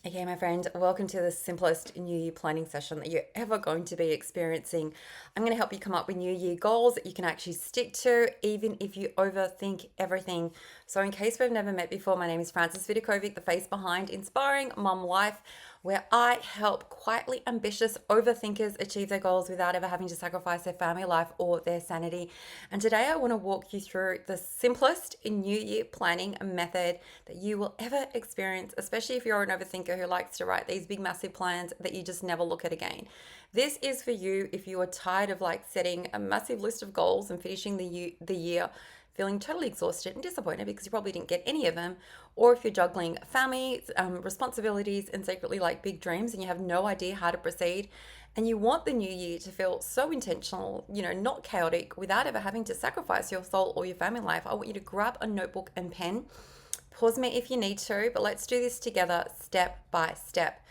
Okay, my friend, welcome to the simplest New Year planning session that you're ever going to be experiencing. I'm going to help you come up with New Year goals that you can actually stick to, even if you overthink everything. So, in case we've never met before, my name is Frances Vidakovic, the face behind Inspiring Mum Life, where I help quietly ambitious overthinkers achieve their goals without ever having to sacrifice their family life or their sanity. And today I want to walk you through the simplest New Year planning method that you will ever experience, especially if you're an overthinker who likes to write these big, massive plans that you just never look at again. This is for you if you are tired of setting a massive list of goals and finishing the year feeling totally exhausted and disappointed because you probably didn't get any of them, or if you're juggling family responsibilities and secretly like big dreams and you have no idea how to proceed, and you want the new year to feel so intentional, not chaotic, without ever having to sacrifice your soul or your family life. I want you to grab a notebook and pen. Pause me if you need to, but let's do this together step by step.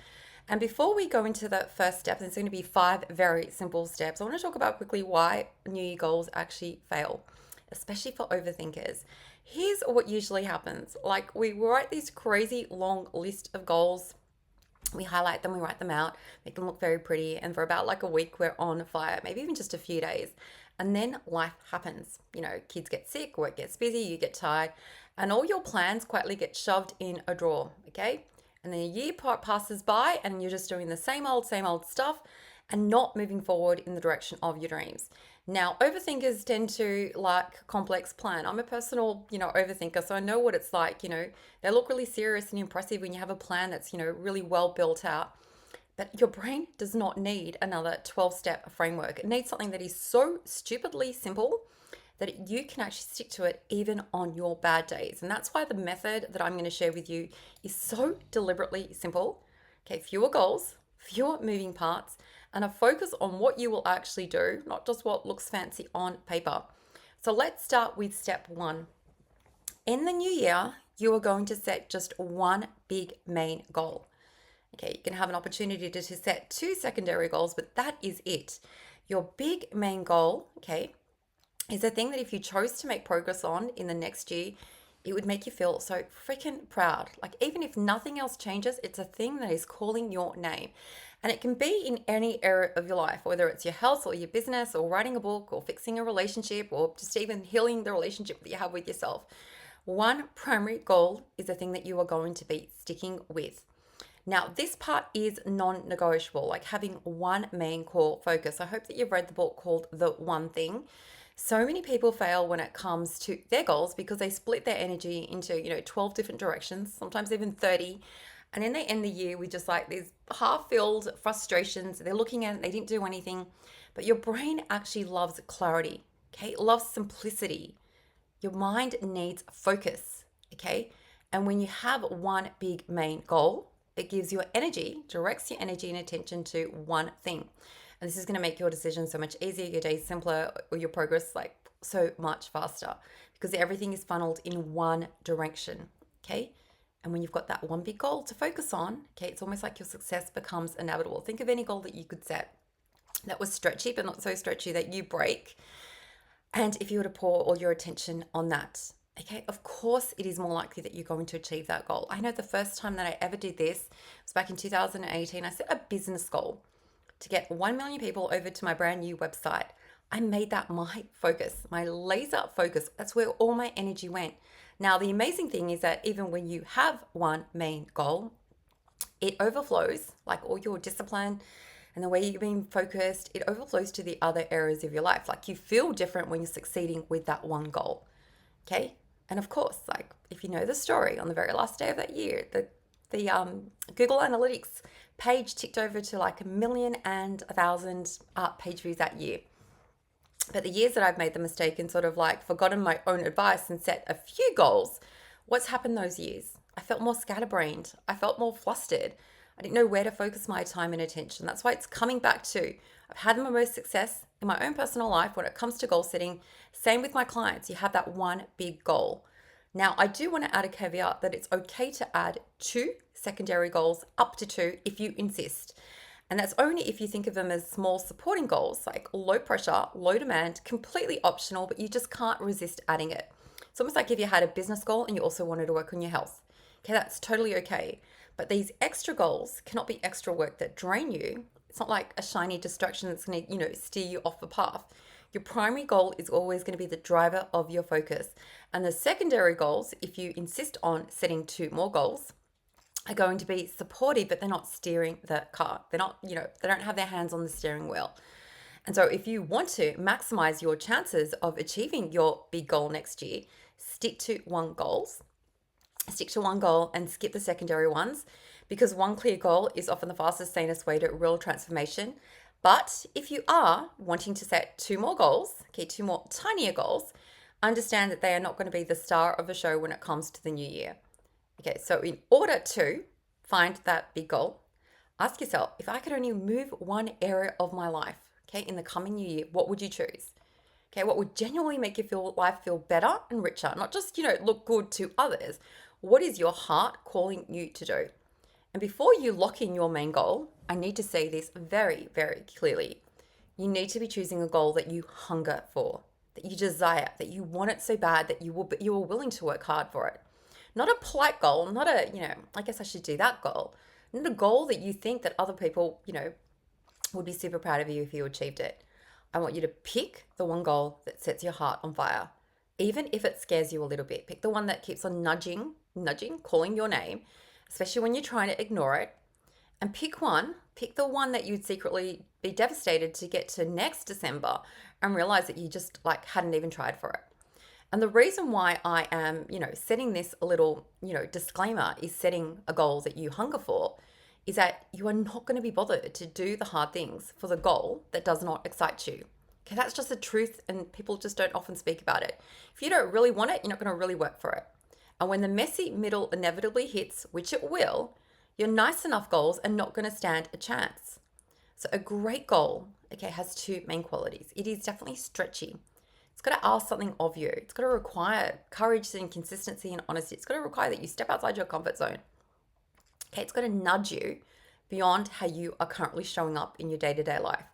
And before we go into the first step, there's going to be 5 very simple steps. I want to talk about quickly why New Year goals actually fail, especially for overthinkers. Here's what usually happens. Like, we write this crazy long list of goals, we highlight them, we write them out, make them look very pretty, and for about like a week we're on fire, maybe even just a few days. And then life happens. Kids get sick, work gets busy, you get tired, and all your plans quietly get shoved in a drawer, okay? And then a year passes by and you're just doing the same old stuff and not moving forward in the direction of your dreams. Now, overthinkers tend to like complex plan. I'm a personal, overthinker, so I know what it's like. They look really serious and impressive when you have a plan that's, really well built out. But your brain does not need another 12-step framework. It needs something that is so stupidly simple that you can actually stick to it even on your bad days. And that's why the method that I'm going to share with you is so deliberately simple. Okay, fewer goals, fewer moving parts, and a focus on what you will actually do, not just what looks fancy on paper. So let's start with step 1. In the new year, you are going to set just one big main goal. Okay, you can have an opportunity to set 2 secondary goals, but that is it. Your big main goal, okay, is a thing that if you chose to make progress on in the next year, it would make you feel so freaking proud. Like, even if nothing else changes, it's a thing that is calling your name. And it can be in any area of your life, whether it's your health or your business or writing a book or fixing a relationship or just even healing the relationship that you have with yourself. One primary goal is the thing that you are going to be sticking with. Now, this part is non negotiable, like having one main core focus. I hope that you've read the book called The One Thing. So many people fail when it comes to their goals because they split their energy into, 12 different directions, sometimes even 30. And then they end the year with just like these half filled frustrations. They're looking at it, they didn't do anything. But your brain actually loves clarity, okay? It loves simplicity. Your mind needs focus, okay? And when you have one big main goal, it gives your energy, directs your energy and attention to one thing. And this is going to make your decisions so much easier, your days simpler, or your progress like so much faster because everything is funneled in one direction, okay? And when you've got that one big goal to focus on, okay, it's almost like your success becomes inevitable. Think of any goal that you could set that was stretchy, but not so stretchy that you break. And if you were to pour all your attention on that, okay, of course it is more likely that you're going to achieve that goal. I know the first time that I ever did this was back in 2018. I set a business goal to get 1 million people over to my brand new website. I made that my focus, my laser focus. That's where all my energy went. Now, the amazing thing is that even when you have one main goal, it overflows, like all your discipline and the way you're being focused, it overflows to the other areas of your life. Like, you feel different when you're succeeding with that one goal. Okay. And of course, like, if you know the story, on the very last day of that year, the Google Analytics page ticked over to like 1,000,001 page views that year. But the years that I've made the mistake and sort of like forgotten my own advice and set a few goals, what's happened those years? I felt more scatterbrained. I felt more flustered. I didn't know where to focus my time and attention. That's why it's coming back to I've had my most success in my own personal life when it comes to goal setting. Same with my clients. You have that one big goal. Now, I do want to add a caveat that it's okay to add 2 secondary goals, up to 2 if you insist. And that's only if you think of them as small supporting goals, like low pressure, low demand, completely optional, but you just can't resist adding it. It's almost like if you had a business goal and you also wanted to work on your health. Okay, that's totally okay. But these extra goals cannot be extra work that drain you. It's not like a shiny distraction that's going to, steer you off the path. Your primary goal is always going to be the driver of your focus. And the secondary goals, if you insist on setting two more goals, are going to be supportive, but they're not steering the car. They're not, they don't have their hands on the steering wheel. And so if you want to maximize your chances of achieving your big goal next year, stick to one goals. Stick to one goal and skip the secondary ones, because one clear goal is often the fastest, sanest way to real transformation. But if you are wanting to set two more goals, okay, two more tinier goals, understand that they are not going to be the star of the show when it comes to the new year. Okay, so in order to find that big goal, ask yourself, if I could only move one area of my life, okay, in the coming new year, what would you choose? Okay, what would genuinely make your life feel better and richer, not just, look good to others. What is your heart calling you to do? And before you lock in your main goal, I need to say this very, very clearly. You need to be choosing a goal that you hunger for, that you desire, that you want it so bad that you are willing to work hard for it. Not a polite goal, not a, I guess I should do that goal. Not a goal that you think that other people, would be super proud of you if you achieved it. I want you to pick the one goal that sets your heart on fire, even if it scares you a little bit. Pick the one that keeps on nudging, calling your name, especially when you're trying to ignore it. And pick the one that you'd secretly be devastated to get to next December and realize that you just like hadn't even tried for it. And the reason why I am, setting this a little, disclaimer is setting a goal that you hunger for is that you are not going to be bothered to do the hard things for the goal that does not excite you. Okay, that's just the truth, and people just don't often speak about it. If you don't really want it, you're not going to really work for it. And when the messy middle inevitably hits, which it will, your nice enough goals are not going to stand a chance. So a great goal, okay, has two main qualities. It is definitely stretchy. It's got to ask something of you. It's got to require courage and consistency and honesty. It's got to require that you step outside your comfort zone. Okay, it's got to nudge you beyond how you are currently showing up in your day-to-day life.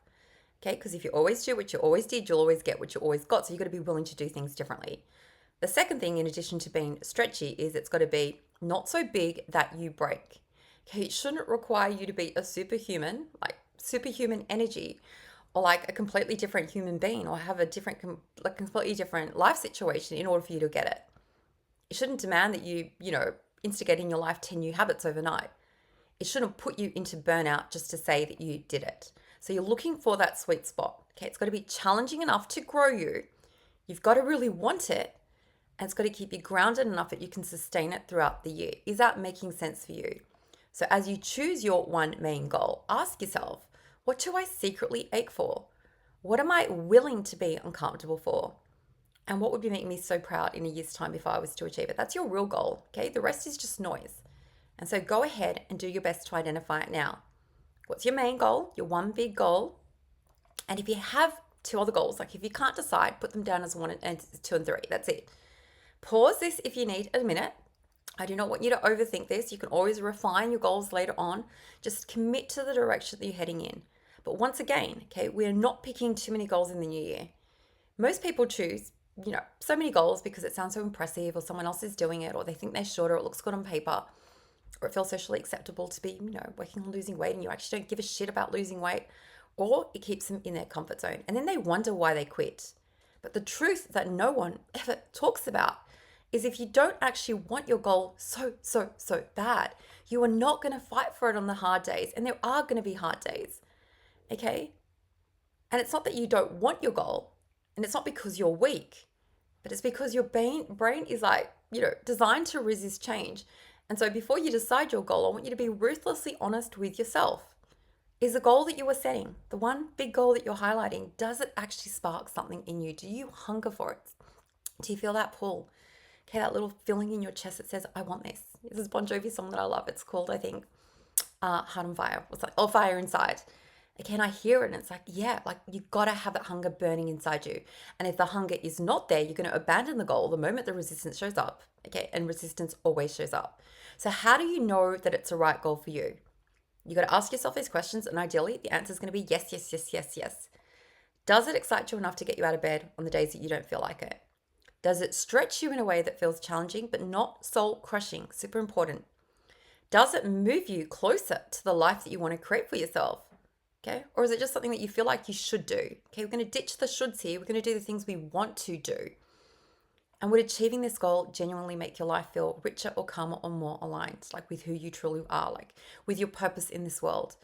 Okay, because if you always do what you always did, you'll always get what you always got. So you've got to be willing to do things differently. The second thing, in addition to being stretchy, is it's got to be not so big that you break. Okay, it shouldn't require you to be a superhuman, like superhuman energy, or like a completely different human being, or have a different, like completely different life situation in order for you to get it. It shouldn't demand that you, instigate in your life 10 new habits overnight. It shouldn't put you into burnout just to say that you did it. So you're looking for that sweet spot. Okay, it's got to be challenging enough to grow you. You've got to really want it, and it's got to keep you grounded enough that you can sustain it throughout the year. Is that making sense for you? So as you choose your one main goal, ask yourself, what do I secretly ache for? What am I willing to be uncomfortable for? And what would be making me so proud in a year's time if I was to achieve it? That's your real goal, okay? The rest is just noise. And so go ahead and do your best to identify it now. What's your main goal? Your one big goal. And if you have two other goals, like if you can't decide, put them down as one and two and three. That's it. Pause this if you need a minute. I do not want you to overthink this. You can always refine your goals later on. Just commit to the direction that you're heading in. But once again, okay, we're not picking too many goals in the new year. Most people choose, so many goals because it sounds so impressive, or someone else is doing it, or they think they're shorter, or it looks good on paper, or it feels socially acceptable to be, working on losing weight, and you actually don't give a shit about losing weight, or it keeps them in their comfort zone. And then they wonder why they quit. But the truth that no one ever talks about is if you don't actually want your goal so bad, you are not going to fight for it on the hard days. And there are going to be hard days. Okay? And it's not that you don't want your goal, and it's not because you're weak, but it's because your brain is like, designed to resist change. And so before you decide your goal, I want you to be ruthlessly honest with yourself. Is the goal that you are setting, the one big goal that you're highlighting, does it actually spark something in you? Do you hunger for it? Do you feel that pull? Okay, that little feeling in your chest that says, I want this. This is Bon Jovi song that I love. It's called, I think, Heart on Fire. Or Fire Inside. Again, I hear it and it's like, yeah, like you gotta have that hunger burning inside you. And if the hunger is not there, you're gonna abandon the goal the moment the resistance shows up. Okay, and resistance always shows up. So how do you know that it's the right goal for you? You gotta ask yourself these questions, and ideally the answer is gonna be yes, yes, yes, yes, yes. Does it excite you enough to get you out of bed on the days that you don't feel like it? Does it stretch you in a way that feels challenging but not soul crushing? Super important. Does it move you closer to the life that you want to create for yourself? Okay. Or is it just something that you feel like you should do? Okay. We're going to ditch the shoulds here. We're going to do the things we want to do. And would achieving this goal genuinely make your life feel richer or calmer or more aligned, like with who you truly are, like with your purpose in this world?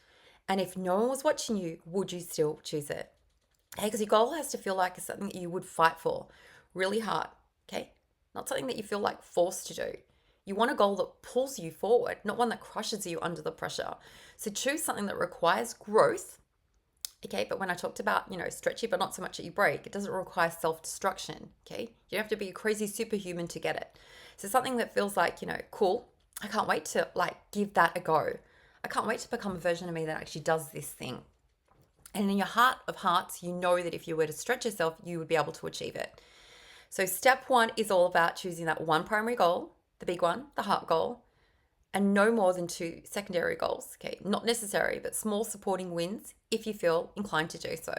And if no one was watching you, would you still choose it? Okay, because your goal has to feel like it's something that you would fight for really hard, okay? Not something that you feel like forced to do. You want a goal that pulls you forward, not one that crushes you under the pressure. So choose something that requires growth, okay? But when I talked about, stretchy, but not so much that you break, it doesn't require self-destruction, okay? You don't have to be a crazy superhuman to get it. So something that feels like, cool. I can't wait to give that a go. I can't wait to become a version of me that actually does this thing. And in your heart of hearts, you know that if you were to stretch yourself, you would be able to achieve it. So step one is all about choosing that one primary goal, the big one, the heart goal, and no more than two secondary goals. Okay, not necessary, but small supporting wins if you feel inclined to do so.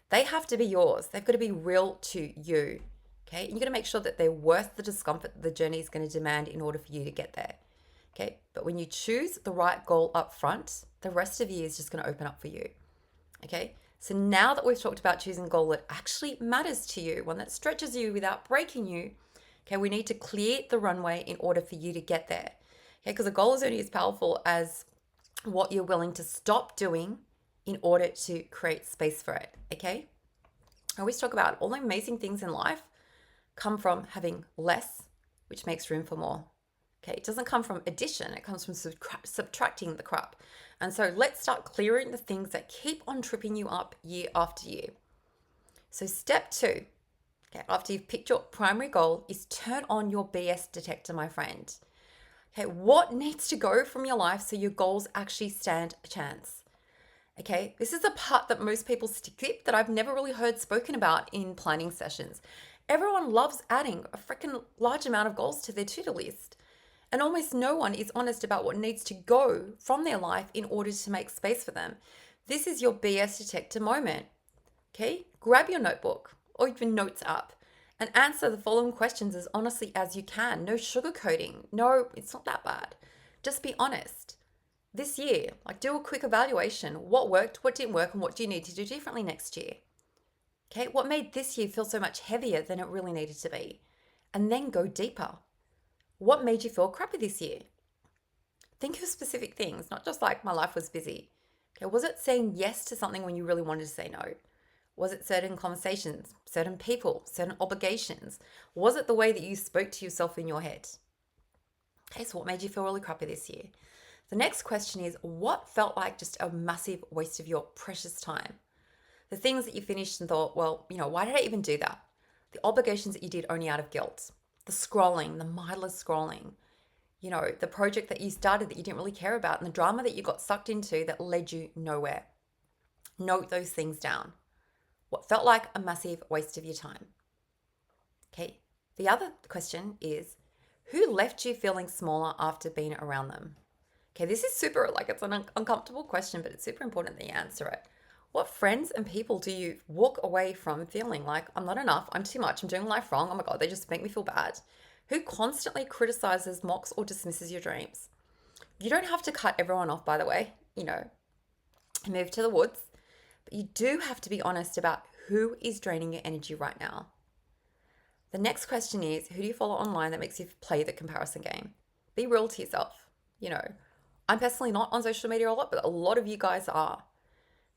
They have to be yours. They've got to be real to you. Okay, and you're going to make sure that they're worth the discomfort the journey is going to demand in order for you to get there. Okay, but when you choose the right goal up front, the rest of you is just going to open up for you. Okay, so now that we've talked about choosing a goal that actually matters to you, one that stretches you without breaking you, okay, we need to clear the runway in order for you to get there. Okay, because a goal is only as powerful as what you're willing to stop doing in order to create space for it. Okay, I always talk about all the amazing things in life come from having less, which makes room for more. Okay, it doesn't come from addition, it comes from subtracting the crap. And so let's start clearing the things that keep on tripping you up year after year. So step two, okay, after you've picked your primary goal, is turn on your BS detector, my friend. Okay, what needs to go from your life so your goals actually stand a chance? Okay, this is a part that most people skip that I've never really heard spoken about in planning sessions. Everyone loves adding a freaking large amount of goals to their to-do list. And almost no one is honest about what needs to go from their life in order to make space for them. This is your BS detector moment. Okay? Grab your notebook or your notes app and answer the following questions as honestly as you can. No sugarcoating. No, it's not that bad. Just be honest. This year, do a quick evaluation. What worked, what didn't work, and what do you need to do differently next year? Okay? What made this year feel so much heavier than it really needed to be? And then go deeper. What made you feel crappy this year? Think of specific things, not just my life was busy. Okay, was it saying yes to something when you really wanted to say no? Was it certain conversations, certain people, certain obligations? Was it the way that you spoke to yourself in your head? Okay, so what made you feel really crappy this year? The next question is, what felt like just a massive waste of your precious time? The things that you finished and thought, well, why did I even do that? The obligations that you did only out of guilt. The scrolling, the mindless scrolling, the project that you started that you didn't really care about, and the drama that you got sucked into that led you nowhere. Note those things down. What felt like a massive waste of your time? Okay. The other question is, who left you feeling smaller after being around them? Okay, this is super, it's an uncomfortable question, but it's super important that you answer it. What friends and people do you walk away from feeling like, I'm not enough, I'm too much, I'm doing life wrong, oh my God, they just make me feel bad? Who constantly criticizes, mocks, or dismisses your dreams? You don't have to cut everyone off, by the way, move to the woods, but you do have to be honest about who is draining your energy right now. The next question is, who do you follow online that makes you play the comparison game? Be real to yourself. I'm personally not on social media a lot, but a lot of you guys are.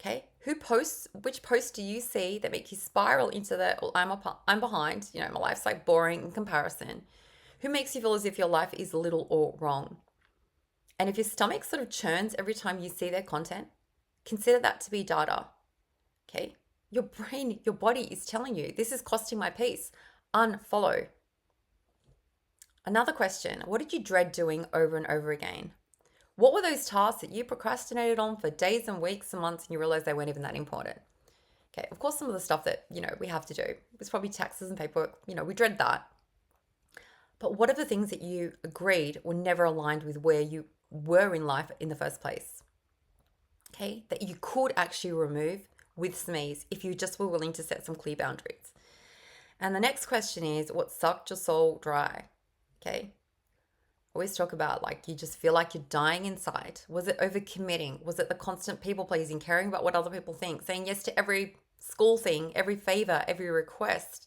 Okay, which posts do you see that make you spiral into the, well, I'm behind, my life's boring in comparison? Who makes you feel as if your life is little or wrong? And if your stomach sort of churns every time you see their content, consider that to be data. Okay, your brain, your body is telling you, this is costing my peace. Unfollow. Another question, what did you dread doing over and over again? What were those tasks that you procrastinated on for days and weeks and months and you realized they weren't even that important? Okay, of course, some of the stuff that, we have to do was probably taxes and paperwork. We dread that. But what are the things that you agreed were never aligned with where you were in life in the first place? Okay, that you could actually remove with some ease if you just were willing to set some clear boundaries. And the next question is, what sucked your soul dry? Okay, Always talk about like you just feel like you're dying inside. Was it overcommitting? Was it the constant people pleasing, caring about what other people think, saying yes to every school thing, every favor, every request?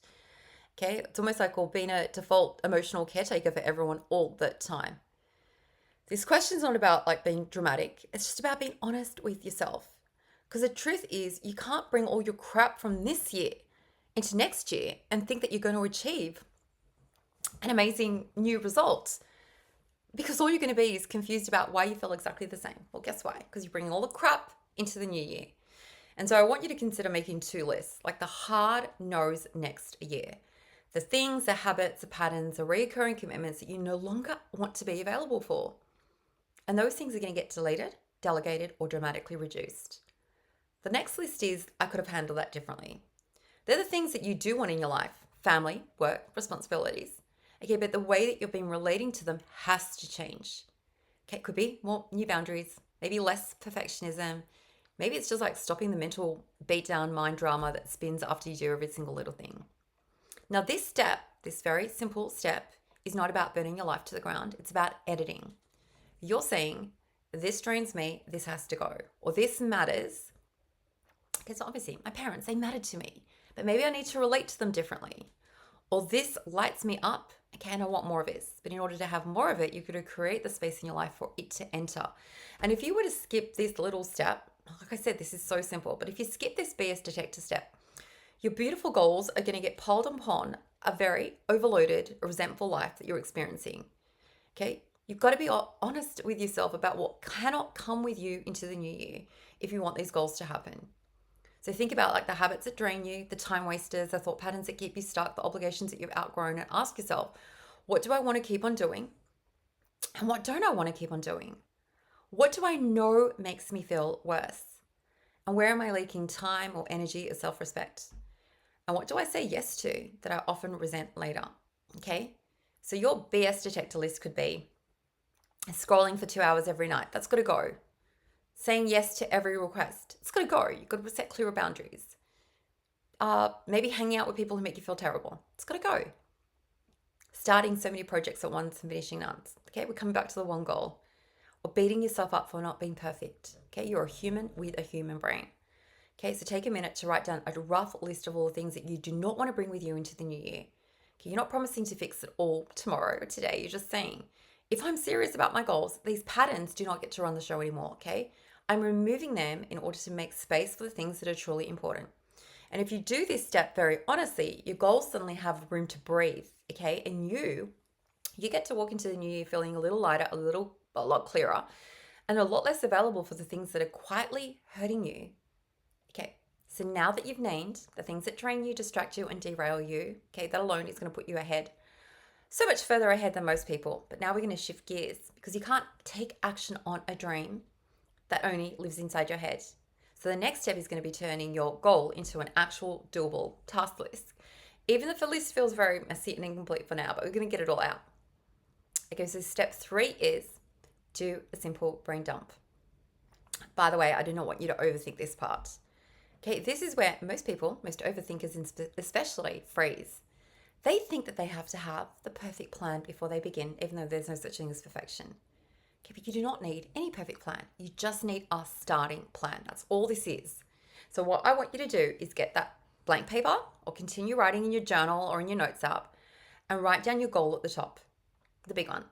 Okay, it's almost like well, being a default emotional caretaker for everyone all the time. This question's not about like being dramatic, it's just about being honest with yourself. Because the truth is, you can't bring all your crap from this year into next year and think that you're going to achieve an amazing new result because all you're going to be is confused about why you feel exactly the same. Well, guess why? Because you're bringing all the crap into the new year. And so I want you to consider making two lists, like the hard nose next year. The things, the habits, the patterns, the recurring commitments that you no longer want to be available for. And those things are going to get deleted, delegated, or dramatically reduced. The next list is I could have handled that differently. They're the things that you do want in your life: family, work, responsibilities. Okay, but the way that you've been relating to them has to change. Okay, it could be more new boundaries, maybe less perfectionism. Maybe it's just like stopping the mental beatdown mind drama that spins after you do every single little thing. Now, this step, this very simple step, is not about burning your life to the ground. It's about editing. You're saying, this drains me, this has to go. Or this matters, because obviously my parents, they mattered to me, but maybe I need to relate to them differently. Or this lights me up, okay, and I want more of this. But in order to have more of it, you've got to create the space in your life for it to enter. And if you were to skip this little step, like I said, this is so simple, but if you skip this BS detector step, your beautiful goals are going to get piled upon a very overloaded, resentful life that you're experiencing. Okay, you've got to be honest with yourself about what cannot come with you into the new year if you want these goals to happen. So think about like the habits that drain you, the time wasters, the thought patterns that keep you stuck, the obligations that you've outgrown, and ask yourself, what do I want to keep on doing? And what don't I want to keep on doing? What do I know makes me feel worse? And where am I leaking time or energy or self-respect? And what do I say yes to that I often resent later? Okay. So your BS detector list could be scrolling for 2 hours every night. That's got to go. Saying yes to every request. It's got to go. You've got to set clearer boundaries. Maybe hanging out with people who make you feel terrible. It's got to go. Starting so many projects at once and finishing none. Okay, we're coming back to the one goal. Or beating yourself up for not being perfect. Okay, you're a human with a human brain. Okay, so take a minute to write down a rough list of all the things that you do not want to bring with you into the new year. Okay, you're not promising to fix it all tomorrow or today. You're just saying, if I'm serious about my goals, these patterns do not get to run the show anymore, okay? I'm removing them in order to make space for the things that are truly important. And if you do this step very honestly, your goals suddenly have room to breathe, okay? And you get to walk into the new year feeling a little lighter, a lot clearer, and a lot less available for the things that are quietly hurting you. Okay, so now that you've named the things that drain you, distract you, and derail you, okay, that alone is going to put you ahead, so much further ahead than most people. But now we're going to shift gears because you can't take action on a dream that only lives inside your head. So the next step is going to be turning your goal into an actual doable task list. Even if the list feels very messy and incomplete for now, but we're going to get it all out. Okay, so step 3 is do a simple brain dump. By the way, I do not want you to overthink this part. Okay, this is where most people, most overthinkers especially, freeze. They think that they have to have the perfect plan before they begin, even though there's no such thing as perfection. Okay, but you do not need any perfect plan. You just need a starting plan. That's all this is. So what I want you to do is get that blank paper or continue writing in your journal or in your notes app and write down your goal at the top, the big one.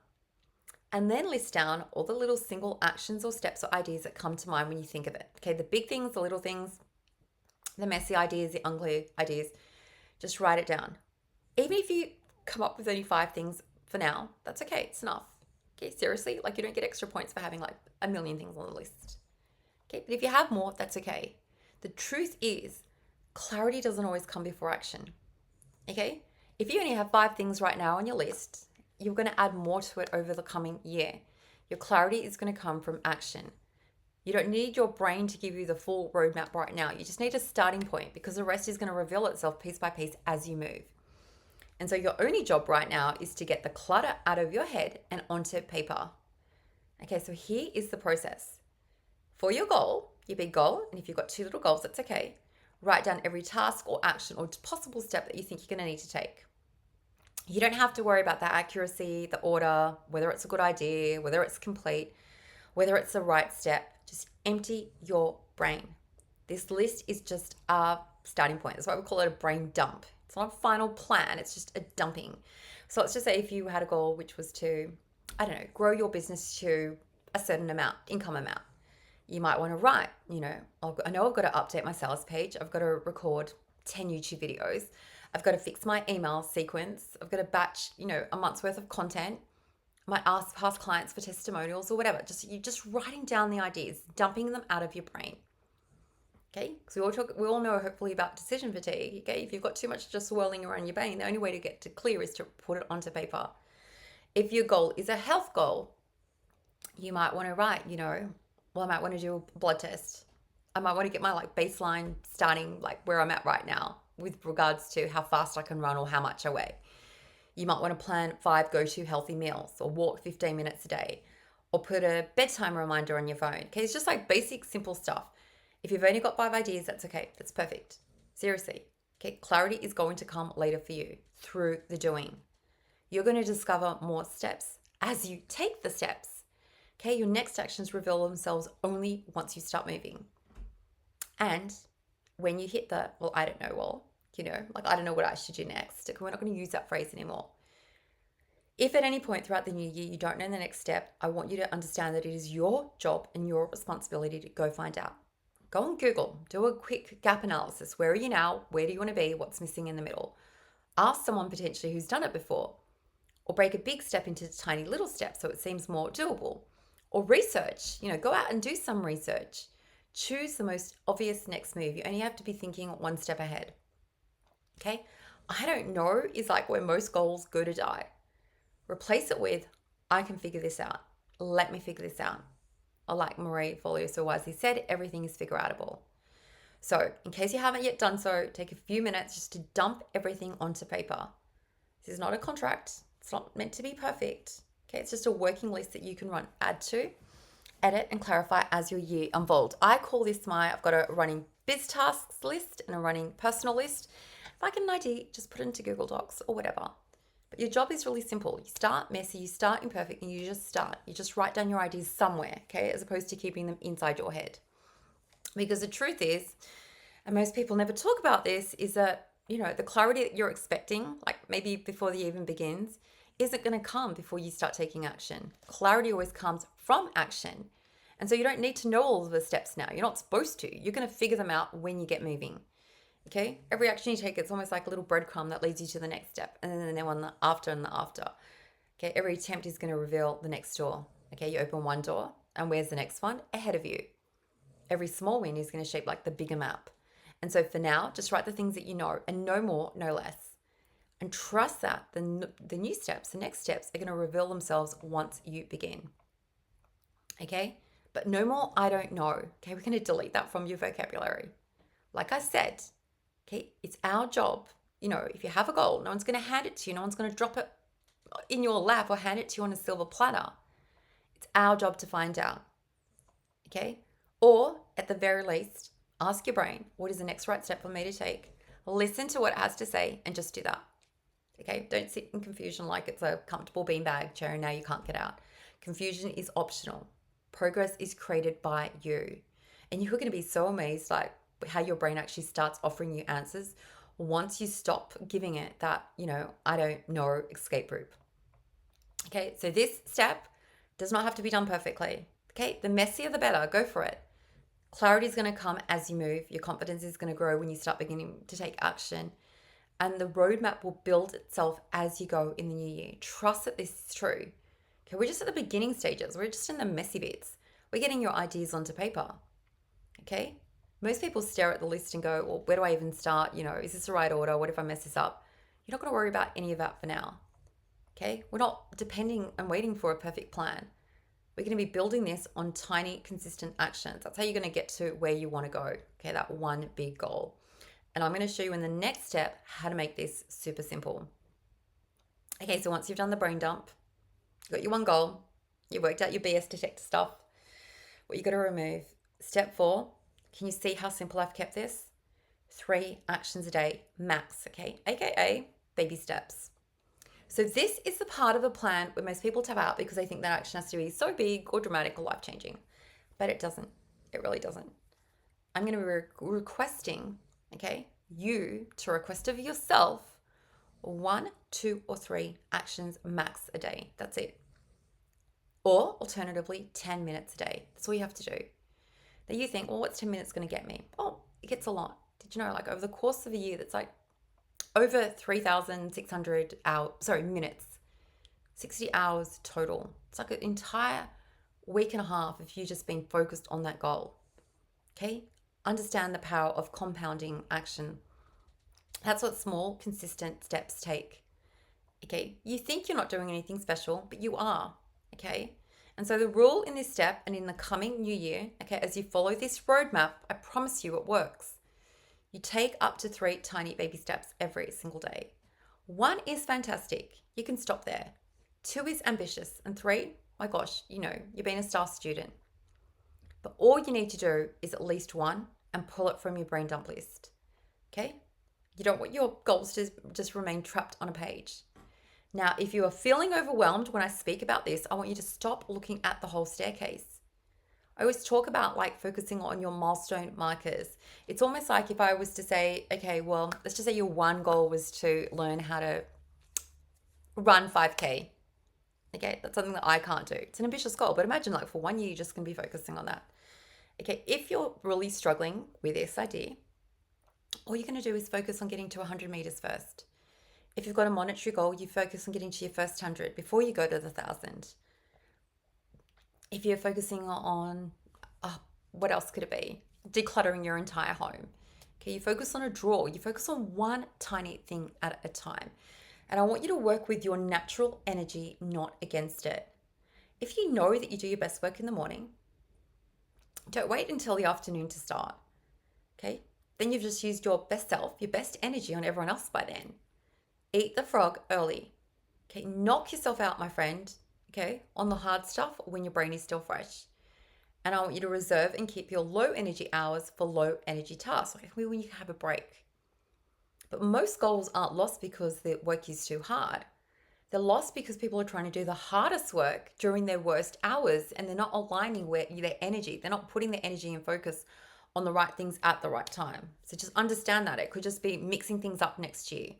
And then list down all the little single actions or steps or ideas that come to mind when you think of it. Okay, the big things, the little things, the messy ideas, the unclear ideas, just write it down. Even if you come up with only 5 things for now, that's okay. It's enough. Okay, seriously, like you don't get extra points for having like a million things on the list. Okay, but if you have more, that's okay. The truth is, clarity doesn't always come before action. Okay, if you only have 5 things right now on your list, you're going to add more to it over the coming year. Your clarity is going to come from action. You don't need your brain to give you the full roadmap right now. You just need a starting point because the rest is going to reveal itself piece by piece as you move. And so your only job right now is to get the clutter out of your head and onto paper. Okay, so here is the process. For your goal, your big goal, and if you've got 2 little goals, that's okay. Write down every task or action or possible step that you think you're going to need to take. You don't have to worry about the accuracy, the order, whether it's a good idea, whether it's complete, whether it's the right step. Just empty your brain. This list is just a starting point. That's why we call it a brain dump. It's not a final plan, it's just a dumping. So let's just say if you had a goal which was to, I don't know, grow your business to a certain amount, income amount. You might want to write, I know I've got to update my sales page. I've got to record 10 YouTube videos. I've got to fix my email sequence. I've got to batch, a month's worth of content. I might ask past clients for testimonials or whatever. You're just writing down the ideas, dumping them out of your brain. Okay, because we all know hopefully about decision fatigue. Okay, if you've got too much just swirling around your brain, the only way to get to clear is to put it onto paper. If your goal is a health goal, you might want to write, I might want to do a blood test. I might want to get my baseline starting where I'm at right now with regards to how fast I can run or how much I weigh. You might want to plan 5 go-to healthy meals or walk 15 minutes a day or put a bedtime reminder on your phone. Okay, it's just basic, simple stuff. If you've only got 5 ideas, that's okay. That's perfect. Seriously. Okay, clarity is going to come later for you through the doing. You're going to discover more steps as you take the steps. Okay, your next actions reveal themselves only once you start moving. And when you hit the, I don't know, I don't know what I should do next. We're not going to use that phrase anymore. If at any point throughout the new year you don't know the next step, I want you to understand that it is your job and your responsibility to go find out. Go on Google, do a quick gap analysis. Where are you now? Where do you want to be? What's missing in the middle? Ask someone potentially who's done it before, or break a big step into tiny little steps so it seems more doable. Or research, go out and do some research. Choose the most obvious next move. You only have to be thinking one step ahead. Okay? I don't know is where most goals go to die. Replace it with, I can figure this out. Let me figure this out. Or like Marie Folio so wisely said, everything is figure outable. So in case you haven't yet done so, take a few minutes just to dump everything onto paper. This is not a contract. It's not meant to be perfect. Okay, it's just a working list that you can add to, edit, and clarify as your year unfolds. I call this I've got a running biz tasks list and a running personal list. If I get an idea, just put it into Google Docs or whatever. But your job is really simple. You start messy, you start imperfect, and you just start. You just write down your ideas somewhere, okay, as opposed to keeping them inside your head. Because the truth is, and most people never talk about this, is that, the clarity that you're expecting, maybe before the year even begins, isn't going to come before you start taking action. Clarity always comes from action. And so you don't need to know all of the steps now. You're not supposed to. You're going to figure them out when you get moving. Okay? Every action you take, it's almost like a little breadcrumb that leads you to the next step. And then the one after and the after. Okay? Every attempt is going to reveal the next door. Okay? You open one door, and where's the next one? Ahead of you. Every small win is going to shape the bigger map. And so for now, just write the things that you know, and no more, no less. And trust that the new steps, the next steps are going to reveal themselves once you begin. Okay? But no more, I don't know. Okay? We're going to delete that from your vocabulary. Like I said, okay, it's our job. If you have a goal, no one's going to hand it to you. No one's going to drop it in your lap or hand it to you on a silver platter. It's our job to find out. Okay? Or at the very least, ask your brain, what is the next right step for me to take? Listen to what it has to say and just do that. Okay? Don't sit in confusion like it's a comfortable beanbag chair and now you can't get out. Confusion is optional. Progress is created by you. And you're going to be so amazed how your brain actually starts offering you answers once you stop giving it that, I don't know escape route. Okay? So this step does not have to be done perfectly. Okay? The messier the better. Go for it. Clarity is going to come as you move. Your confidence is going to grow when you start beginning to take action. And the roadmap will build itself as you go in the new year. Trust that this is true. Okay, we're just at the beginning stages. We're just in the messy bits. We're getting your ideas onto paper. Okay? Most people stare at the list and go, well, where do I even start? Is this the right order? What if I mess this up? You're not going to worry about any of that for now. Okay? We're not depending and waiting for a perfect plan. We're going to be building this on tiny, consistent actions. That's how you're going to get to where you want to go. Okay, that one big goal. And I'm going to show you in the next step how to make this super simple. Okay, so once you've done the brain dump, you've got your one goal, you worked out your BS Detector stuff, what you got to remove. Step 4, can you see how simple I've kept this? 3 actions a day, max, okay? AKA baby steps. So this is the part of a plan where most people tap out because they think that action has to be so big or dramatic or life-changing. But it doesn't. It really doesn't. I'm going to be requesting, okay, you to request of yourself 1, 2, or 3 actions max a day. That's it. Or alternatively, 10 minutes a day. That's all you have to do. Now you think, well, what's 10 minutes going to get me? Oh, it gets a lot. Did you know, like over the course of a year, that's like over 3,600 minutes, 60 hours total. It's like an entire week and a half if you've just been focused on that goal. Okay? Understand the power of compounding action. That's what small, consistent steps take. Okay? You think you're not doing anything special, but you are. Okay? And so the rule in this step and in the coming new year, okay, as you follow this roadmap, I promise you it works. You take up to 3 tiny baby steps every single day. 1 is fantastic. You can stop there. 2 is ambitious. And 3, my gosh, you're being a star student. But all you need to do is at least 1 and pull it from your brain dump list. Okay? You don't want your goals to just remain trapped on a page. Now, if you are feeling overwhelmed when I speak about this, I want you to stop looking at the whole staircase. I always talk about like focusing on your milestone markers. It's almost like if I was to say, okay, well, let's just say your one goal was to learn how to run 5K. Okay, that's something that I can't do. It's an ambitious goal, but imagine like for 1 year, you're just going to be focusing on that. Okay, if you're really struggling with this idea, all you're going to do is focus on getting to 100 meters first. If you've got a monetary goal, you focus on getting to your first 100 before you go to the 1,000. If you're focusing on, what else could it be? Decluttering your entire home. Okay, you focus on a drawer. You focus on one tiny thing at a time. And I want you to work with your natural energy, not against it. If you know that you do your best work in the morning, don't wait until the afternoon to start. Okay? Then you've just used your best self, your best energy on everyone else by then. Eat the frog early. Okay? Knock yourself out, my friend. Okay? On the hard stuff when your brain is still fresh. And I want you to reserve and keep your low energy hours for low energy tasks, like when you have a break. But most goals aren't lost because the work is too hard. They're lost because people are trying to do the hardest work during their worst hours and they're not aligning their energy. They're not putting their energy and focus on the right things at the right time. So just understand that. It could just be mixing things up next year.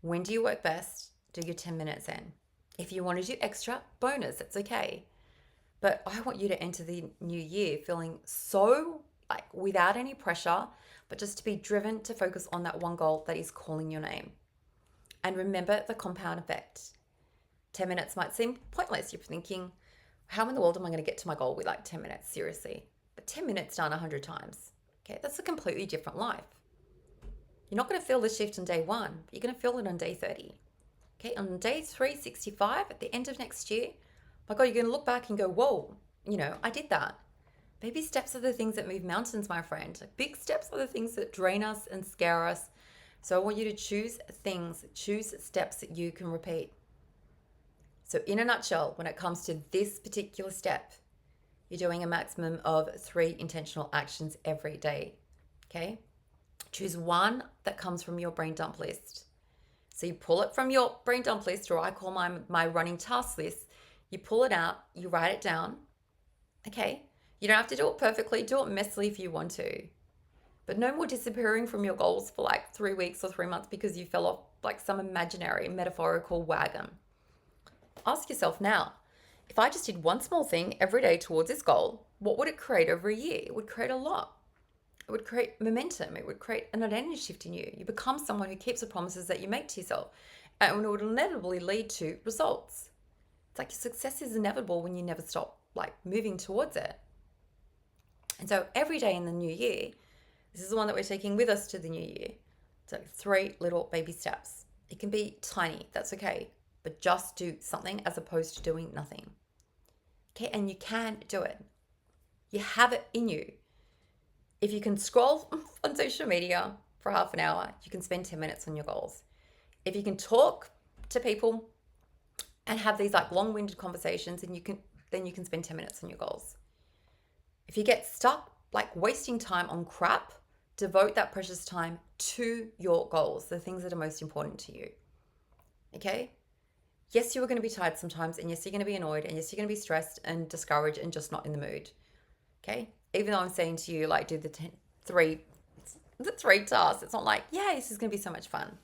When do you work best? Do your 10 minutes in. If you want to do extra, bonus, it's okay. But I want you to enter the new year feeling so like without any pressure, but just to be driven to focus on that one goal that is calling your name. And remember the compound effect. 10 minutes might seem pointless. You're thinking, how in the world am I going to get to my goal with like 10 minutes? Seriously. But 10 minutes done 100 times. Okay, that's a completely different life. You're not going to feel the shift on day 1, but you're going to feel it on day 30. Okay, on day 365 at the end of next year, my God, you're going to look back and go, whoa, I did that. Baby steps are the things that move mountains, my friend. Like big steps are the things that drain us and scare us. So I want you to choose steps that you can repeat. So in a nutshell, when it comes to this particular step, you're doing a maximum of 3 intentional actions every day. Okay? Choose 1 that comes from your brain dump list. So you pull it from your brain dump list, or I call my running task list. You pull it out, you write it down. Okay? You don't have to do it perfectly. Do it messily if you want to. But no more disappearing from your goals for like 3 weeks or 3 months because you fell off like some imaginary metaphorical wagon. Ask yourself now, if I just did one small thing every day towards this goal, what would it create over a year? It would create a lot. It would create momentum. It would create an identity shift in you. You become someone who keeps the promises that you make to yourself. And it would inevitably lead to results. It's like success is inevitable when you never stop like moving towards it. And so every day in the new year, this is the one that we're taking with us to the new year. So 3 little baby steps. It can be tiny, that's okay. But just do something as opposed to doing nothing. Okay, and you can do it. You have it in you. If you can scroll on social media for half an hour, you can spend 10 minutes on your goals. If you can talk to people and have these like long-winded conversations, and then you can spend 10 minutes on your goals. If you get stuck like wasting time on crap, devote that precious time to your goals, the things that are most important to you. Okay? Yes, you are going to be tired sometimes, and yes, you're going to be annoyed, and yes, you're going to be stressed and discouraged and just not in the mood. Okay? Even though I'm saying to you, like, do three, the three tasks, it's not like, yeah, this is going to be so much fun.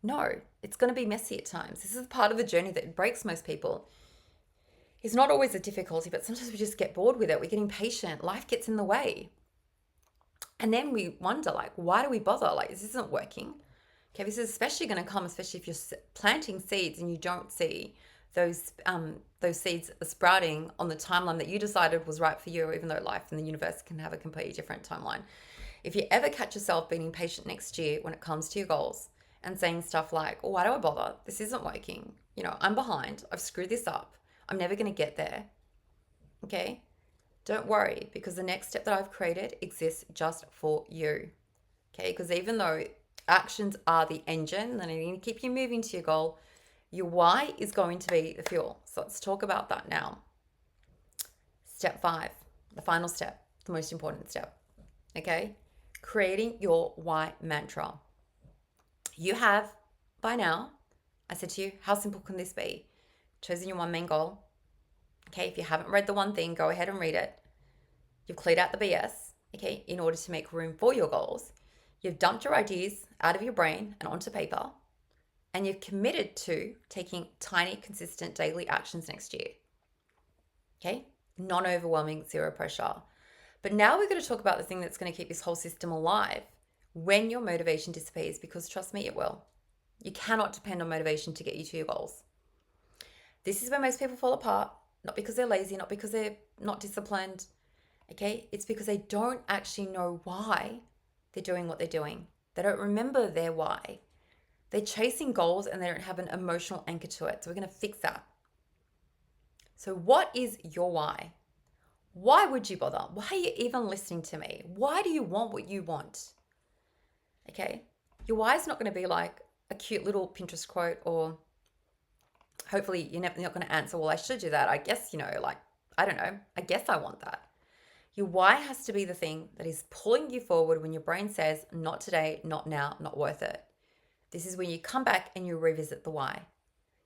No, it's going to be messy at times. This is part of the journey that breaks most people. It's not always a difficulty, but sometimes we just get bored with it. We get impatient. Life gets in the way. And then we wonder, like, why do we bother? Like, this isn't working. Okay, this is especially going to come, especially if you're planting seeds and you don't see those seeds sprouting on the timeline that you decided was right for you, even though life and the universe can have a completely different timeline. If you ever catch yourself being impatient next year when it comes to your goals and saying stuff like, oh, why do I bother? This isn't working. I'm behind. I've screwed this up. I'm never going to get there. Okay? Don't worry, because the next step that I've created exists just for you. Okay? Because even though actions are the engine that are going to keep you moving to your goal, your why is going to be the fuel. So let's talk about that now. Step 5, the final step, the most important step. Okay? Creating your why mantra. You have, by now, I said to you, how simple can this be? Chosen your one main goal. Okay, if you haven't read the one thing, go ahead and read it. You've cleared out the BS, okay, in order to make room for your goals. You've dumped your ideas out of your brain and onto paper, and you've committed to taking tiny, consistent daily actions next year. Okay, non-overwhelming, zero pressure. But now we're going to talk about the thing that's going to keep this whole system alive when your motivation disappears, because trust me, it will. You cannot depend on motivation to get you to your goals. This is where most people fall apart, not because they're lazy, not because they're not disciplined. Okay, it's because they don't actually know why they're doing what they're doing. They don't remember their why. They're chasing goals and they don't have an emotional anchor to it. So we're going to fix that. So what is your why? Why would you bother? Why are you even listening to me? Why do you want what you want? Okay, your why is not going to be like a cute little Pinterest quote, or hopefully you're not going to answer, well, I should do that. I guess, like, I don't know. I guess I want that. Your why has to be the thing that is pulling you forward when your brain says, not today, not now, not worth it. This is when you come back and you revisit the why.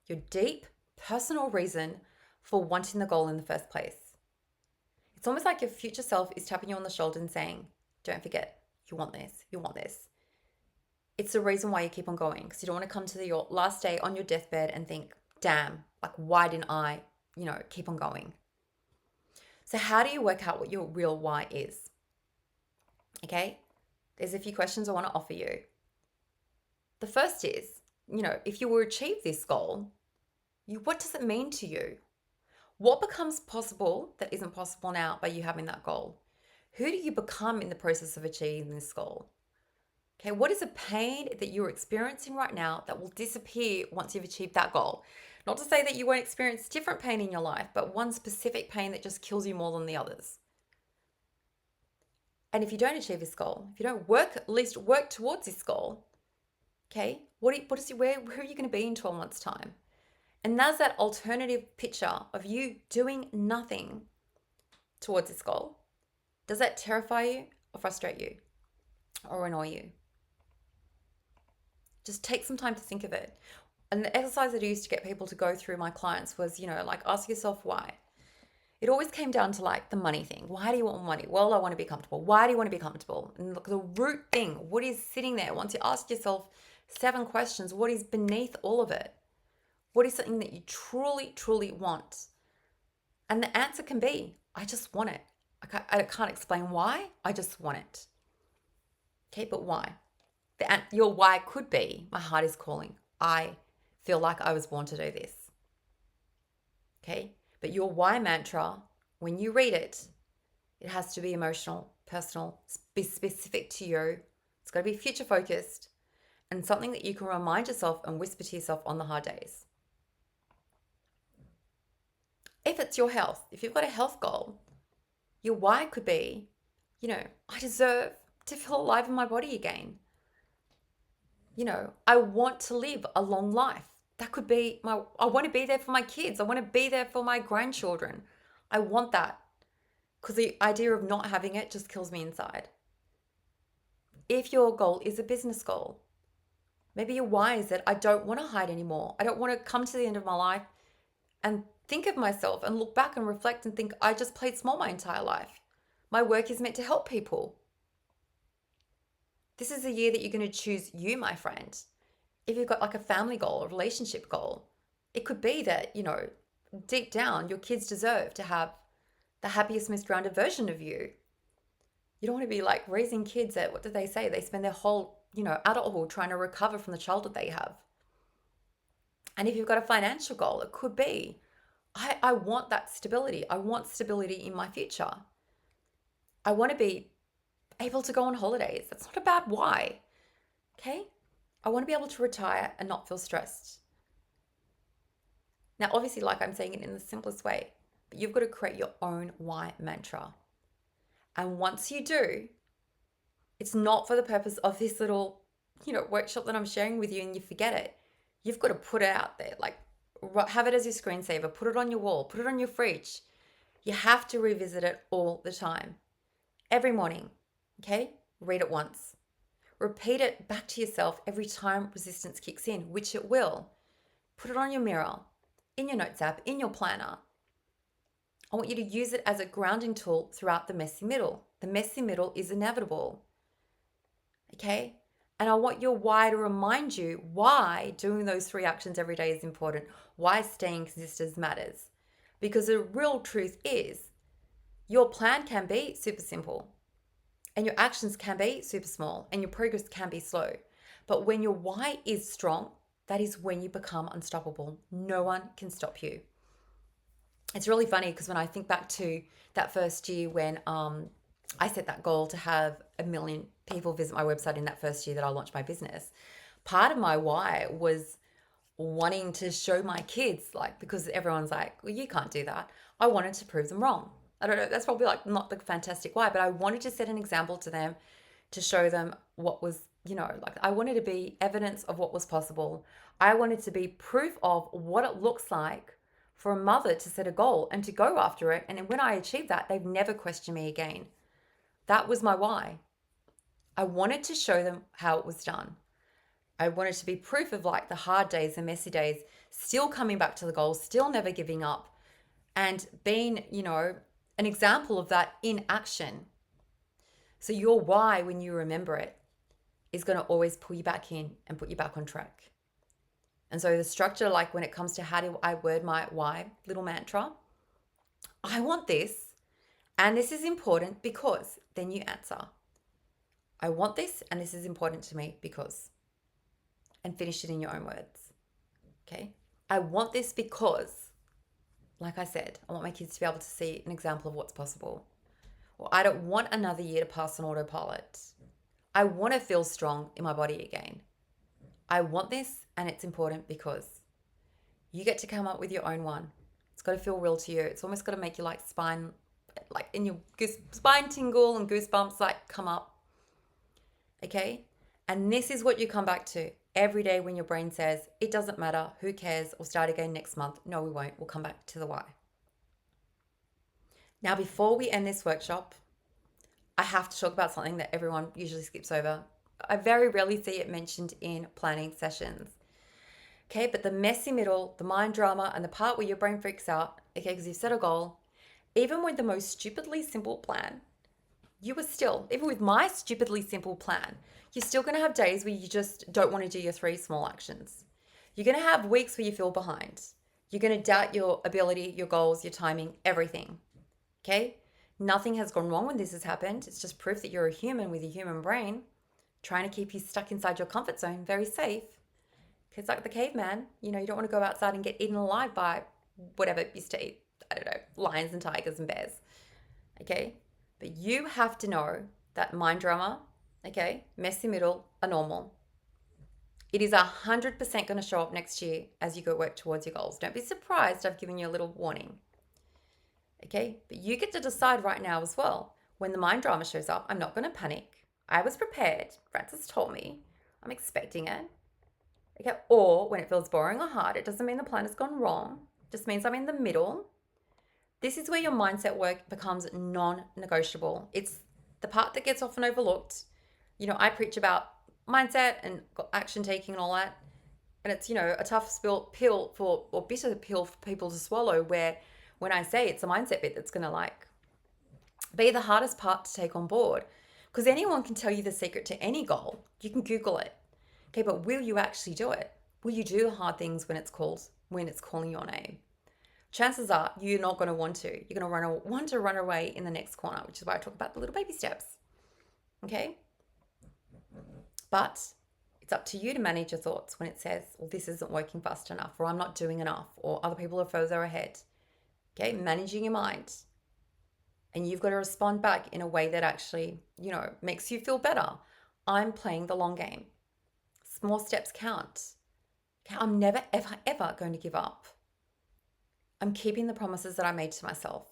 Your deep personal reason for wanting the goal in the first place. It's almost like your future self is tapping you on the shoulder and saying, don't forget, you want this, you want this. It's the reason why you keep on going, because you don't want to come to your last day on your deathbed and think, damn, like, why didn't I, keep on going? So how do you work out what your real why is? Okay, there's a few questions I want to offer you. The first is, if you were to achieve this goal, what does it mean to you? What becomes possible that isn't possible now by you having that goal? Who do you become in the process of achieving this goal? Okay, what is a pain that you're experiencing right now that will disappear once you've achieved that goal? Not to say that you won't experience different pain in your life, but one specific pain that just kills you more than the others. And if you don't achieve this goal, if you don't at least work towards this goal, okay, where are you going to be in 12 months' time? And that's that alternative picture of you doing nothing towards this goal. Does that terrify you or frustrate you or annoy you? Just take some time to think of it. And the exercise that I used to get people to go through, my clients, was, like, ask yourself why. It always came down to, like, the money thing. Why do you want money? Well, I want to be comfortable. Why do you want to be comfortable? And look, the root thing, what is sitting there? Once you ask yourself 7 questions, what is beneath all of it? What is something that you truly, truly want? And the answer can be, I just want it. I can't explain why. I just want it. Okay, but why? Your why could be, my heart is calling. I feel like I was born to do this. Okay, but your why mantra, when you read it, it has to be emotional, personal, be specific to you. It's got to be future focused and something that you can remind yourself and whisper to yourself on the hard days. If it's your health, if you've got a health goal, your why could be, I deserve to feel alive in my body again. I want to live a long life. That could be I want to be there for my kids. I want to be there for my grandchildren. I want that, because the idea of not having it just kills me inside. If your goal is a business goal, Maybe your why is that I don't want to hide anymore. I don't want to come to the end of my life and think of myself and look back and reflect and think, I just played small my entire life. My work is meant to help people. This is a year that you're going to choose you, my friend. If you've got like a family goal, a relationship goal, it could be that, deep down, your kids deserve to have the happiest, most grounded version of you. You don't want to be like raising kids that, what do they say? They spend their whole, adulthood trying to recover from the childhood they have. And if you've got a financial goal, it could be, I want that stability. I want stability in my future. I want to be able to go on holidays. That's not a bad why. Okay? I want to be able to retire and not feel stressed. Now, obviously, like I'm saying it in the simplest way, but you've got to create your own why mantra. And once you do, it's not for the purpose of this little, workshop that I'm sharing with you and you forget it. You've got to put it out there. Like, have it as your screensaver, put it on your wall, put it on your fridge. You have to revisit it all the time. Every morning, okay? Read it once. Repeat it back to yourself every time resistance kicks in, which it will. Put it on your mirror, in your notes app, in your planner. I want you to use it as a grounding tool throughout the messy middle. The messy middle is inevitable. Okay? And I want your why to remind you why doing those 3 actions every day is important, why staying consistent matters. Because the real truth is, your plan can be super simple, and your actions can be super small, and your progress can be slow. But when your why is strong, that is when you become unstoppable. No one can stop you. It's really funny because when I think back to that first year when I set that goal to have 1 million people visit my website in that first year that I launched my business, part of my why was wanting to show my kids, like, because everyone's like, well, you can't do that. I wanted to prove them wrong. I don't know, that's probably like not the fantastic why, but I wanted to set an example to them to show them what was, like I wanted to be evidence of what was possible. I wanted to be proof of what it looks like for a mother to set a goal and to go after it. And when I achieved that, they've never questioned me again. That was my why. I wanted to show them how it was done. I wanted to be proof of like the hard days, the messy days, still coming back to the goal, still never giving up, and being, an example of that in action. So your why, when you remember it, is going to always pull you back in and put you back on track. And so the structure, like when it comes to how do I word my why, little mantra, I want this, and this is important because, then you answer. I want this, and this is important to me because, and finish it in your own words. Okay? I want this because, like I said, I want my kids to be able to see an example of what's possible. Well, I don't want another year to pass on autopilot. I want to feel strong in my body again. I want this, and it's important because you get to come up with your own one. It's got to feel real to you. It's almost got to make you like spine, like in your spine tingle and goosebumps like come up. Okay? And this is what you come back to every day when your brain says, it doesn't matter, who cares, we'll start again next month. No, we won't. We'll come back to the why. Now, before we end this workshop, I have to talk about something that everyone usually skips over. I very rarely see it mentioned in planning sessions. Okay, but the messy middle, the mind drama, and the part where your brain freaks out, okay, because you've set a goal, even with the most stupidly simple plan, you are still, even with my stupidly simple plan, you're still going to have days where you just don't want to do your 3 small actions. You're going to have weeks where you feel behind. You're going to doubt your ability, your goals, your timing, everything. Okay? Nothing has gone wrong when this has happened. It's just proof that you're a human with a human brain trying to keep you stuck inside your comfort zone, very safe. Because like the caveman, you don't want to go outside and get eaten alive by whatever it used to eat. I don't know, lions and tigers and bears. Okay? But you have to know that mind drama, okay, messy middle are normal. It is 100% going to show up next year as you go work towards your goals. Don't be surprised I've given you a little warning. Okay? But you get to decide right now as well. When the mind drama shows up, I'm not going to panic. I was prepared. Francis told me. I'm expecting it. Okay? Or when it feels boring or hard, it doesn't mean the plan has gone wrong. It just means I'm in the middle. This is where your mindset work becomes non-negotiable. It's the part that gets often overlooked. I preach about mindset and action taking and all that. And it's, a tough pill or bitter pill for people to swallow, where when I say it's a mindset bit that's going to like be the hardest part to take on board. Because anyone can tell you the secret to any goal. You can Google it. Okay, but will you actually do it? Will you do the hard things when it's calling your name? Chances are you're not going to want to. You're going to want to run away in the next corner, which is why I talk about the little baby steps. Okay? But it's up to you to manage your thoughts when it says, well, this isn't working fast enough, or I'm not doing enough, or other people are further ahead. Okay? Managing your mind. And you've got to respond back in a way that actually, makes you feel better. I'm playing the long game. Small steps count. Okay? I'm never, ever, ever going to give up. I'm keeping the promises that I made to myself.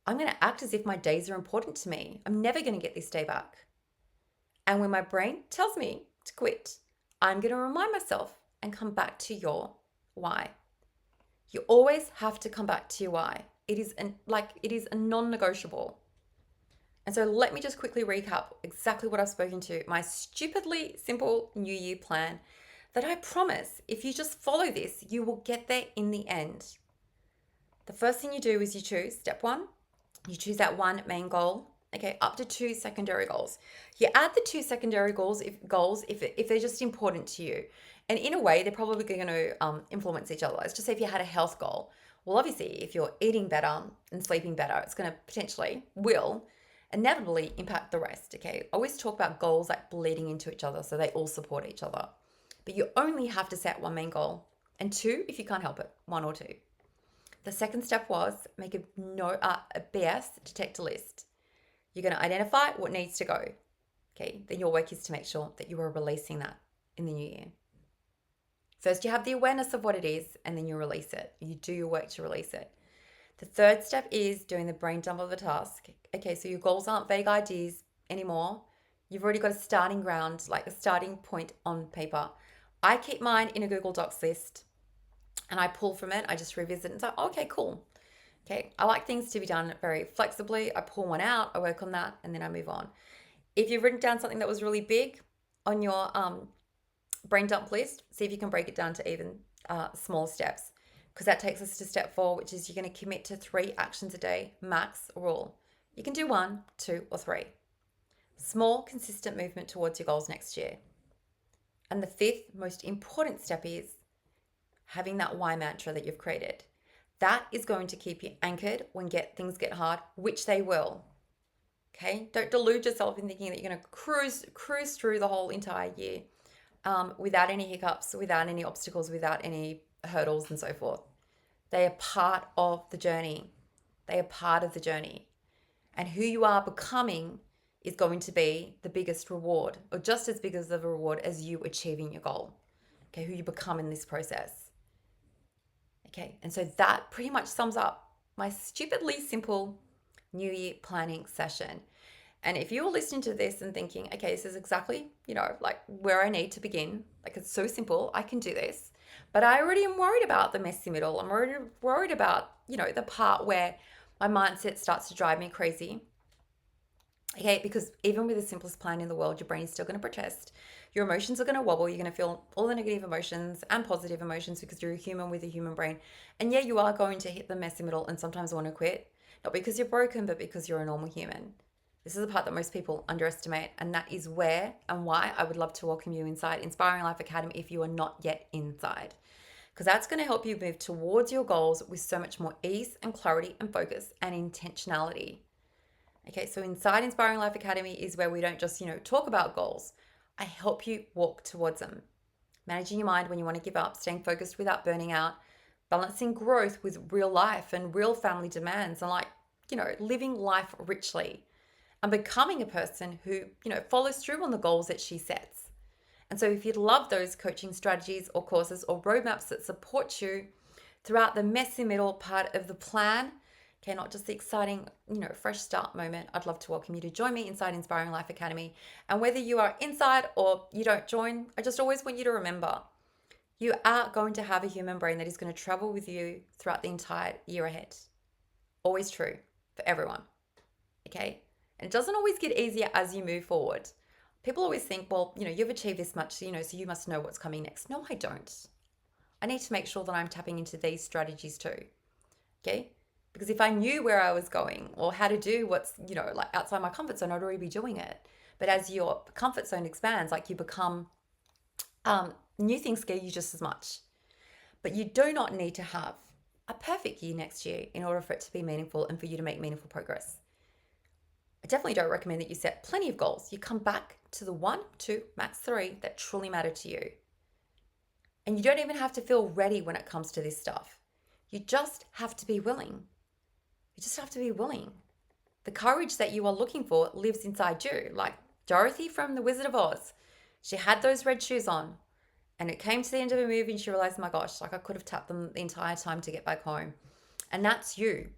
I'm going to act as if my days are important to me. I'm never going to get this day back. And when my brain tells me to quit, I'm going to remind myself and come back to your why. You always have to come back to your why. It is a non-negotiable. And so let me just quickly recap exactly what I've spoken to. My stupidly simple New Year plan that I promise, if you just follow this, you will get there in the end. The first thing you do is you choose, step one, you choose that one main goal, okay, up to 2 secondary goals. You add the 2 secondary goals if they're just important to you. And in a way, they're probably going to influence each other. Let's just say if you had a health goal. Well, obviously, if you're eating better and sleeping better, it's going to will inevitably impact the rest, okay? I always talk about goals like bleeding into each other, so they all support each other. But you only have to set one main goal, and 2 if you can't help it, 1 or 2. The second step was make a BS Detector list. You're going to identify what needs to go. Okay, then your work is to make sure that you are releasing that in the new year. First, you have the awareness of what it is, and then you release it. You do your work to release it. The third step is doing the brain dump of the task. Okay, so your goals aren't vague ideas anymore. You've already got a starting ground, like a starting point on paper. I keep mine in a Google Docs list. And I pull from it, I just revisit and say, okay, cool. Okay, I like things to be done very flexibly. I pull one out, I work on that, and then I move on. If you've written down something that was really big on your brain dump list, see if you can break it down to even small steps, because that takes us to step 4, which is you're going to commit to 3 actions a day, max rule. You can do 1, 2, or 3. Small, consistent movement towards your goals next year. And the 5th most important step is having that why mantra that you've created. That is going to keep you anchored when things get hard, which they will. Okay? Don't delude yourself in thinking that you're going to cruise through the whole entire year without any hiccups, without any obstacles, without any hurdles and so forth. They are part of the journey. They are part of the journey. And who you are becoming is going to be the biggest reward, or just as big as the reward as you achieving your goal. Okay, who you become in this process. Okay, and so that pretty much sums up my stupidly simple New Year planning session. And if you're listening to this and thinking, okay, this is exactly, like where I need to begin, like it's so simple, I can do this. But I already am worried about the messy middle. I'm already worried about, the part where my mindset starts to drive me crazy. Okay, because even with the simplest plan in the world, your brain is still going to protest. Your emotions are going to wobble. You're going to feel all the negative emotions and positive emotions because you're a human with a human brain. And yeah, you are going to hit the messy middle and sometimes want to quit. Not because you're broken, but because you're a normal human. This is the part that most people underestimate. And that is where and why I would love to welcome you inside Inspiring Life Academy if you are not yet inside. Because that's going to help you move towards your goals with so much more ease and clarity and focus and intentionality. Okay, so inside Inspiring Life Academy is where we don't just, talk about goals. I help you walk towards them. Managing your mind when you want to give up, staying focused without burning out, balancing growth with real life and real family demands, and living life richly and becoming a person who, follows through on the goals that she sets. And so if you'd love those coaching strategies or courses or roadmaps that support you throughout the messy middle part of the plan, okay, not just the exciting, fresh start moment, I'd love to welcome you to join me inside Inspiring Life Academy. And whether you are inside or you don't join, I just always want you to remember, you are going to have a human brain that is going to travel with you throughout the entire year ahead. Always true for everyone, okay? And it doesn't always get easier as you move forward. People always think, well, you've achieved this much, so you must know what's coming next. No, I don't. I need to make sure that I'm tapping into these strategies too. Okay. Because if I knew where I was going or how to do what's, like outside my comfort zone, I'd already be doing it. But as your comfort zone expands, like you become, new things scare you just as much. But you do not need to have a perfect year next year in order for it to be meaningful and for you to make meaningful progress. I definitely don't recommend that you set plenty of goals. You come back to the 1, 2, max 3 that truly matter to you. And you don't even have to feel ready when it comes to this stuff. You just have to be willing. You just have to be willing. The courage that you are looking for lives inside you. Like Dorothy from The Wizard of Oz. She had those red shoes on, and it came to the end of the movie and she realized, my gosh, like I could have tapped them the entire time to get back home. And that's you.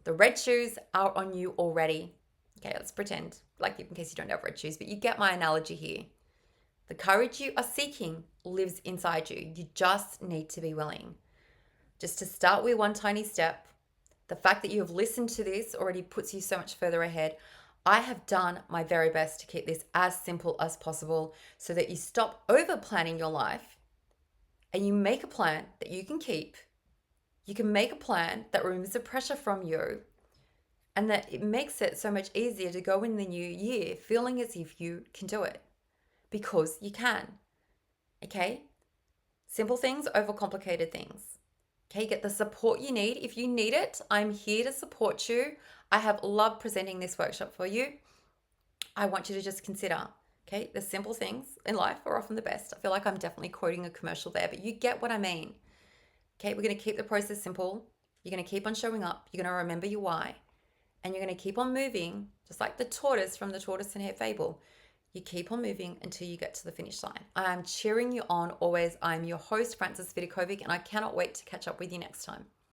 The red shoes are on you already. Okay, let's pretend, like in case you don't have red shoes, but you get my analogy here. The courage you are seeking lives inside you. You just need to be willing. Just to start with one tiny step, the fact that you have listened to this already puts you so much further ahead. I have done my very best to keep this as simple as possible so that you stop over planning your life and you make a plan that you can keep. You can make a plan that removes the pressure from you and that it makes it so much easier to go in the new year feeling as if you can do it because you can. Okay? Simple things over complicated things. Okay, get the support you need. If you need it, I'm here to support you. I have loved presenting this workshop for you. I want you to just consider, okay, the simple things in life are often the best. I feel like I'm definitely quoting a commercial there, but you get what I mean. Okay, we're going to keep the process simple. You're going to keep on showing up. You're going to remember your why. And you're going to keep on moving, just like the tortoise from the Tortoise and Hare fable. You keep on moving until you get to the finish line. I'm cheering you on always. I'm your host, Frances Vidakovic, and I cannot wait to catch up with you next time.